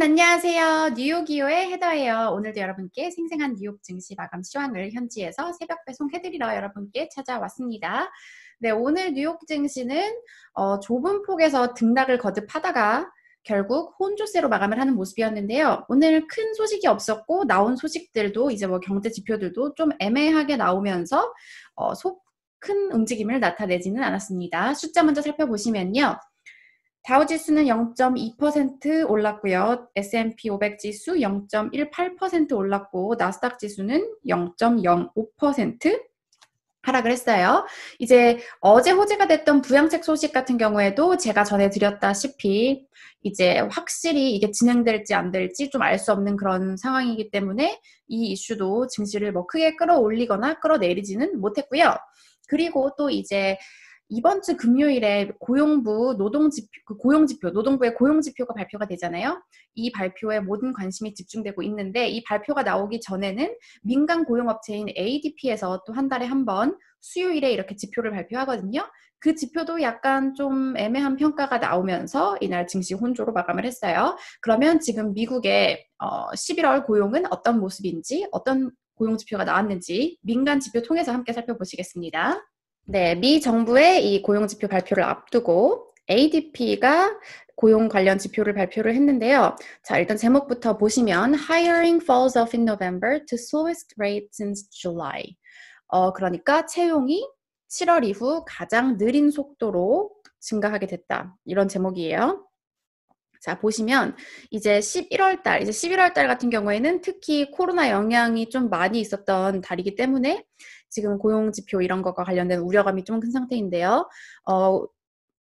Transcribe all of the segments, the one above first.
안녕하세요. 뉴욕이오의 헤더예요. 오늘도 여러분께 생생한 뉴욕 증시 마감 시황을 현지에서 새벽 배송해드리러 여러분께 찾아왔습니다. 네, 오늘 뉴욕 증시는 좁은 폭에서 등락을 거듭하다가 결국 혼조세로 마감을 하는 모습이었는데요. 오늘 큰 소식이 없었고 나온 소식들도 이제 뭐 경제 지표들도 좀 애매하게 나오면서 큰 움직임을 나타내지는 않았습니다. 숫자 먼저 살펴보시면요. 다우지수는 0.2% 올랐고요. S&P 500 지수 0.18% 올랐고 나스닥 지수는 0.05% 하락을 했어요. 이제 어제 호재가 됐던 부양책 소식 같은 경우에도 제가 전해드렸다시피 이제 확실히 이게 진행될지 안 될지 좀 알 수 없는 그런 상황이기 때문에 이 이슈도 증시를 뭐 크게 끌어올리거나 끌어내리지는 못했고요. 그리고 또 이제 이번 주 금요일에 노동부의 고용지표가 발표가 되잖아요. 이 발표에 모든 관심이 집중되고 있는데 이 발표가 나오기 전에는 민간 고용업체인 ADP에서 또 한 달에 한 번 수요일에 이렇게 지표를 발표하거든요. 그 지표도 약간 좀 애매한 평가가 나오면서 이날 증시 혼조로 마감을 했어요. 그러면 지금 미국의 11월 고용은 어떤 모습인지, 어떤 고용지표가 나왔는지 민간 지표 통해서 함께 살펴보시겠습니다. 네, 미 정부의 이 고용지표 발표를 앞두고 ADP가 고용 관련 지표를 발표를 했는데요. 자, 일단 제목부터 보시면 Hiring falls off in November to slowest rate since July. 그러니까 채용이 7월 이후 가장 느린 속도로 증가하게 됐다. 이런 제목이에요. 자, 보시면 이제 11월 달 같은 경우에는 특히 코로나 영향이 좀 많이 있었던 달이기 때문에 지금 고용 지표 이런 것과 관련된 우려감이 좀 큰 상태인데요.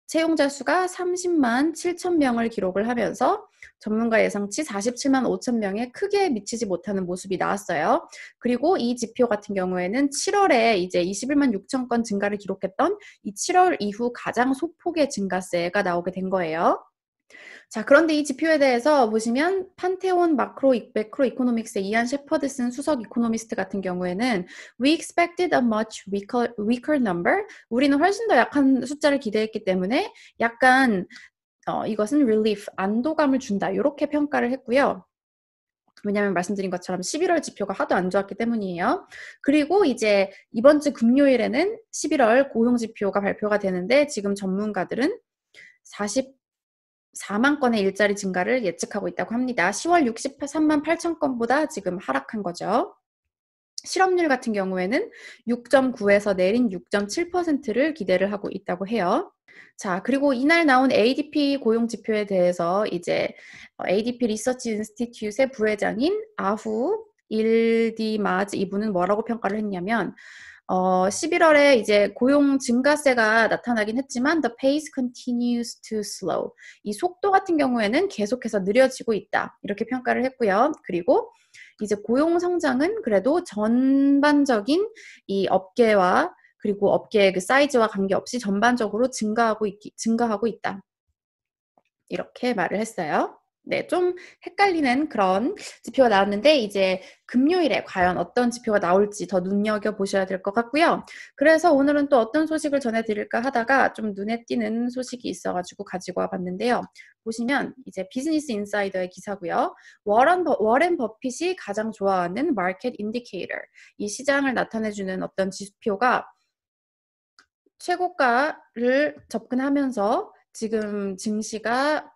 채용자 수가 30만 7천 명을 기록을 하면서 전문가 예상치 47만 5천 명에 크게 미치지 못하는 모습이 나왔어요. 그리고 이 지표 같은 경우에는 7월에 이제 21만 6천 건 증가를 기록했던 이 7월 이후 가장 소폭의 증가세가 나오게 된 거예요. 자, 그런데 이 지표에 대해서 보시면 판테온 매크로 이코노믹스의 이안 셰퍼드슨 수석 이코노미스트 같은 경우에는 We expected a much weaker number. 우리는 훨씬 더 약한 숫자를 기대했기 때문에 약간 이것은 relief, 안도감을 준다. 이렇게 평가를 했고요. 왜냐하면 말씀드린 것처럼 11월 지표가 하도 안 좋았기 때문이에요. 그리고 이제 이번 주 금요일에는 11월 고용지표가 발표가 되는데 지금 전문가들은 4만 건의 일자리 증가를 예측하고 있다고 합니다. 10월 63만 8천 건보다 지금 하락한 거죠. 실업률 같은 경우에는 6.9에서 내린 6.7%를 기대를 하고 있다고 해요. 자, 그리고 이날 나온 ADP 고용 지표에 대해서 이제 ADP 리서치 인스티튜트의 부회장인 아후 일디마즈 이분은 뭐라고 평가를 했냐면 11월에 이제 고용 증가세가 나타나긴 했지만 the pace continues to slow. 이 속도 같은 경우에는 계속해서 느려지고 있다. 이렇게 평가를 했고요. 그리고 이제 고용 성장은 그래도 전반적인 이 업계와 그리고 업계의 그 사이즈와 관계없이 전반적으로 증가하고 있다. 이렇게 말을 했어요. 네, 좀 헷갈리는 그런 지표가 나왔는데 이제 금요일에 과연 어떤 지표가 나올지 더 눈여겨보셔야 될 것 같고요. 그래서 오늘은 또 어떤 소식을 전해드릴까 하다가 좀 눈에 띄는 소식이 있어가지고 가지고 와봤는데요. 보시면 이제 비즈니스 인사이더의 기사고요. 워렌 버핏이 가장 좋아하는 마켓 인디케이터, 이 시장을 나타내주는 어떤 지표가 최고가를 접근하면서 지금 증시가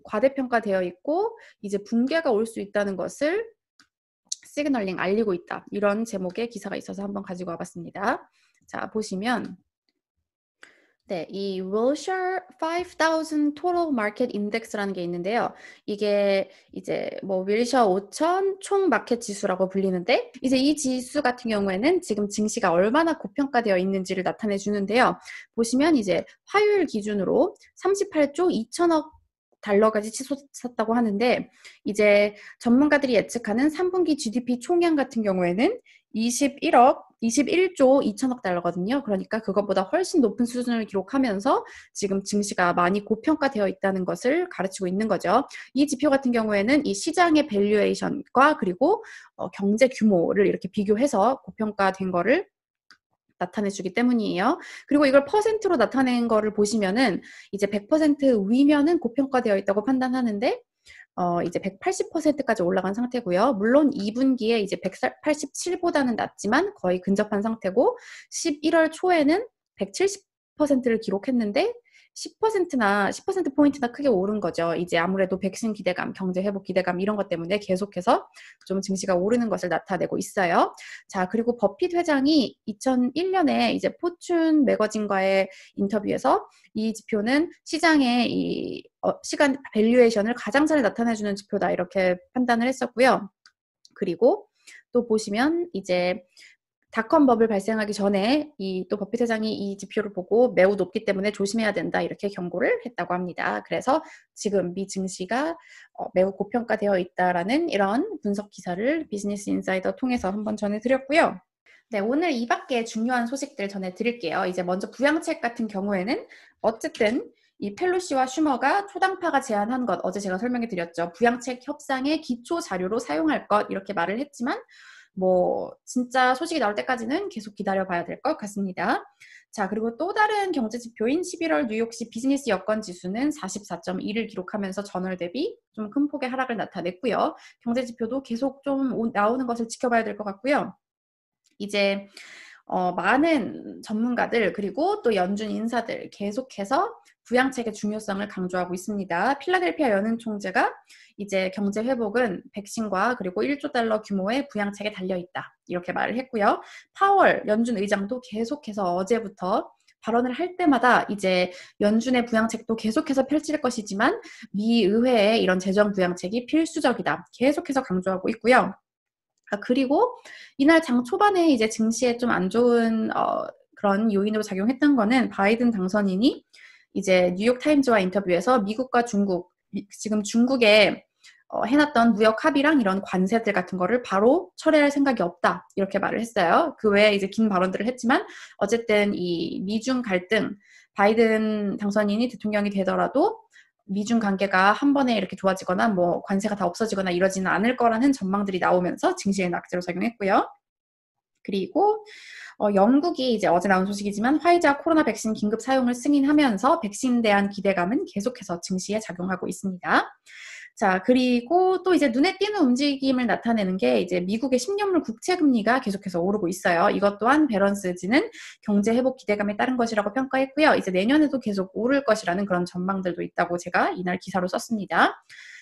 과대평가되어 있고 이제 붕괴가 올 수 있다는 것을 시그널링 알리고 있다. 이런 제목의 기사가 있어서 한번 가지고 와봤습니다. 자, 보시면 네, 이 Wilshire 5000 Total Market Index라는 게 있는데요. 이게 이제 뭐 윌셔 5000 총 마켓 지수라고 불리는데 이제 이 지수 같은 경우에는 지금 증시가 얼마나 고평가되어 있는지를 나타내 주는데요. 보시면 이제 화요일 기준으로 38조 2천억 달러까지 치솟았다고 하는데 이제 전문가들이 예측하는 3분기 GDP 총량 같은 경우에는 21조 2천억 달러거든요. 그러니까 그것보다 훨씬 높은 수준을 기록하면서 지금 증시가 많이 고평가되어 있다는 것을 가르치고 있는 거죠. 이 지표 같은 경우에는 이 시장의 밸류에이션과 그리고 경제 규모를 이렇게 비교해서 고평가된 거를 나타내주기 때문이에요. 그리고 이걸 퍼센트로 나타낸 거를 보시면은 이제 100% 위면은 고평가되어 있다고 판단하는데 이제 180%까지 올라간 상태고요. 물론 2분기에 이제 187보다는 낮지만 거의 근접한 상태고 11월 초에는 170%를 기록했는데 10%나 10%포인트나 크게 오른 거죠. 이제 아무래도 백신 기대감, 경제 회복 기대감 이런 것 때문에 계속해서 좀 증시가 오르는 것을 나타내고 있어요. 자, 그리고 버핏 회장이 2001년에 이제 포춘 매거진과의 인터뷰에서 이 지표는 시장의 이 시간 밸류에이션을 가장 잘 나타내주는 지표다 이렇게 판단을 했었고요. 그리고 또 보시면 이제 닷컴 버블 발생하기 전에 또 버핏 회장이 이 지표를 보고 매우 높기 때문에 조심해야 된다 이렇게 경고를 했다고 합니다. 그래서 지금 미 증시가 매우 고평가되어 있다라는 이런 분석 기사를 비즈니스 인사이더 통해서 한번 전해드렸고요. 네, 오늘 이 밖에 중요한 소식들 전해드릴게요. 이제 먼저 부양책 같은 경우에는 어쨌든 이 펠로시와 슈머가 초당파가 제안한 것, 어제 제가 설명해 드렸죠. 부양책 협상의 기초 자료로 사용할 것 이렇게 말을 했지만 뭐 진짜 소식이 나올 때까지는 계속 기다려봐야 될 것 같습니다. 자, 그리고 또 다른 경제 지표인 11월 뉴욕시 비즈니스 여건 지수는 44.1을 기록하면서 전월 대비 좀 큰 폭의 하락을 나타냈고요. 경제 지표도 계속 좀 나오는 것을 지켜봐야 될 것 같고요. 이제 많은 전문가들 그리고 또 연준 인사들 계속해서 부양책의 중요성을 강조하고 있습니다. 필라델피아 연은 총재가 이제 경제 회복은 백신과 그리고 1조 달러 규모의 부양책에 달려있다 이렇게 말을 했고요. 파월 연준 의장도 계속해서 어제부터 발언을 할 때마다 이제 연준의 부양책도 계속해서 펼칠 것이지만 미 의회의 이런 재정 부양책이 필수적이다 계속해서 강조하고 있고요. 그리고 이날 장 초반에 이제 증시에 좀 안 좋은 그런 요인으로 작용했던 거는 바이든 당선인이 이제 뉴욕 타임즈와 인터뷰에서 미국과 중국, 지금 중국에 해놨던 무역 합의랑 이런 관세들 같은 거를 바로 철회할 생각이 없다 이렇게 말을 했어요. 그 외에 이제 긴 발언들을 했지만 어쨌든 이 미중 갈등, 바이든 당선인이 대통령이 되더라도 미중 관계가 한 번에 이렇게 좋아지거나 뭐 관세가 다 없어지거나 이러지는 않을 거라는 전망들이 나오면서 증시에 낙제로 작용했고요. 그리고 영국이 이제 어제 나온 소식이지만 화이자 코로나 백신 긴급 사용을 승인하면서 백신에 대한 기대감은 계속해서 증시에 작용하고 있습니다. 자, 그리고 또 이제 눈에 띄는 움직임을 나타내는 게 이제 미국의 10년물 국채 금리가 계속해서 오르고 있어요. 이것 또한 밸런스지는 경제 회복 기대감에 따른 것이라고 평가했고요. 이제 내년에도 계속 오를 것이라는 그런 전망들도 있다고 제가 이날 기사로 썼습니다.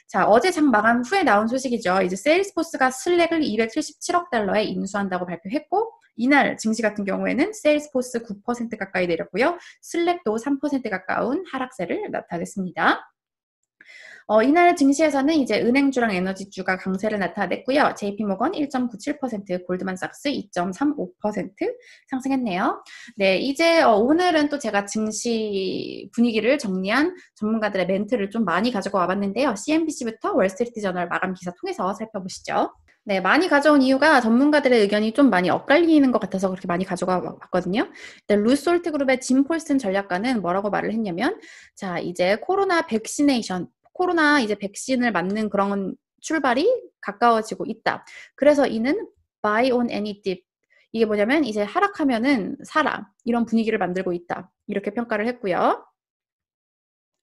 자, 어제 장 마감 후에 나온 소식이죠. 이제 세일스포스가 슬랙을 277억 달러에 인수한다고 발표했고 이날 증시 같은 경우에는 세일스포스 9% 가까이 내렸고요. 슬랙도 3% 가까운 하락세를 나타냈습니다. 이날 증시에서는 이제 은행주랑 에너지주가 강세를 나타냈고요. JP모건 1.97%, 골드만삭스 2.35% 상승했네요. 네, 이제 오늘은 또 제가 증시 분위기를 정리한 전문가들의 멘트를 좀 많이 가지고 와봤는데요. CNBC부터 월스트리트저널 마감 기사 통해서 살펴보시죠. 네, 많이 가져온 이유가 전문가들의 의견이 좀 많이 엇갈리는 것 같아서 그렇게 많이 가져가 봤거든요. 루솔트 그룹의 짐 폴슨 전략가는 뭐라고 말을 했냐면, 자, 이제 코로나 이제 백신을 맞는 그런 출발이 가까워지고 있다. 그래서 이는 buy on any dip. 이게 뭐냐면 이제 하락하면은 사라. 이런 분위기를 만들고 있다. 이렇게 평가를 했고요.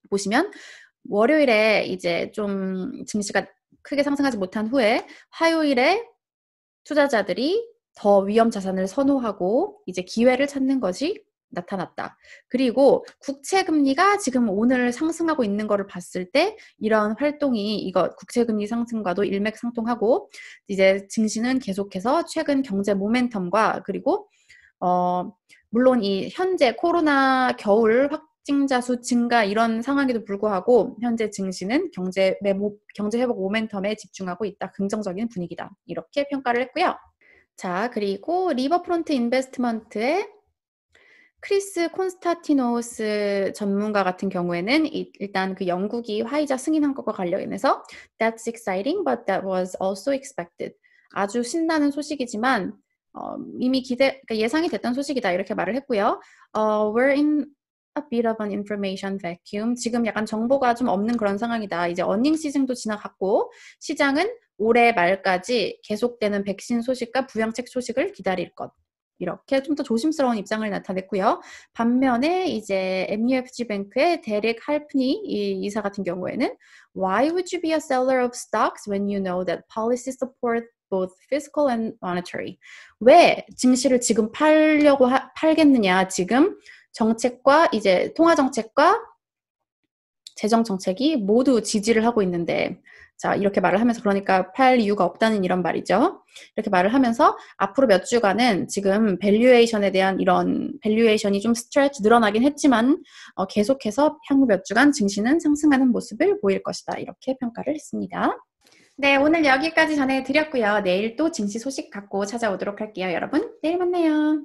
보시면 월요일에 이제 좀 증시가 크게 상승하지 못한 후에 화요일에 투자자들이 더 위험 자산을 선호하고 이제 기회를 찾는 것이 나타났다. 그리고 국채 금리가 지금 오늘 상승하고 있는 거를 봤을 때 이런 활동이 이거 국채 금리 상승과도 일맥상통하고 이제 증시는 계속해서 최근 경제 모멘텀과 그리고 물론 이 현재 코로나 겨울 확진자 수 증가 이런 상황에도 불구하고 현재 증시는 경제 회복 모멘텀에 집중하고 있다. 긍정적인 분위기다. 이렇게 평가를 했고요. 자, 그리고 리버프론트 인베스트먼트의 크리스 콘스타티노스 전문가 같은 경우에는 일단 그 영국이 화이자 승인한 것과 관련해서 That's exciting, but that was also expected. 아주 신나는 소식이지만 이미 그러니까 예상이 됐던 소식이다 이렇게 말을 했고요. We're in a bit of an information vacuum. 지금 약간 정보가 좀 없는 그런 상황이다. 이제 어닝 시즌도 지나갔고 시장은 올해 말까지 계속되는 백신 소식과 부양책 소식을 기다릴 것. 이렇게 좀 더 조심스러운 입장을 나타냈고요. 반면에 이제 MUFG 뱅크의 데릭 할프니 이 이사 같은 경우에는 Why would you be a seller of stocks when you know that policy support both fiscal and monetary? 왜 증시를 지금 팔겠느냐? 지금 정책과 이제 통화 정책과 재정 정책이 모두 지지를 하고 있는데, 자, 이렇게 말을 하면서, 그러니까 팔 이유가 없다는 이런 말이죠. 이렇게 말을 하면서 앞으로 몇 주간은 지금 밸류에이션에 대한 이런 밸류에이션이 좀 스트레치 늘어나긴 했지만 계속해서 향후 몇 주간 증시는 상승하는 모습을 보일 것이다. 이렇게 평가를 했습니다. 네, 오늘 여기까지 전해드렸고요. 내일 또 증시 소식 갖고 찾아오도록 할게요. 여러분, 내일 만나요.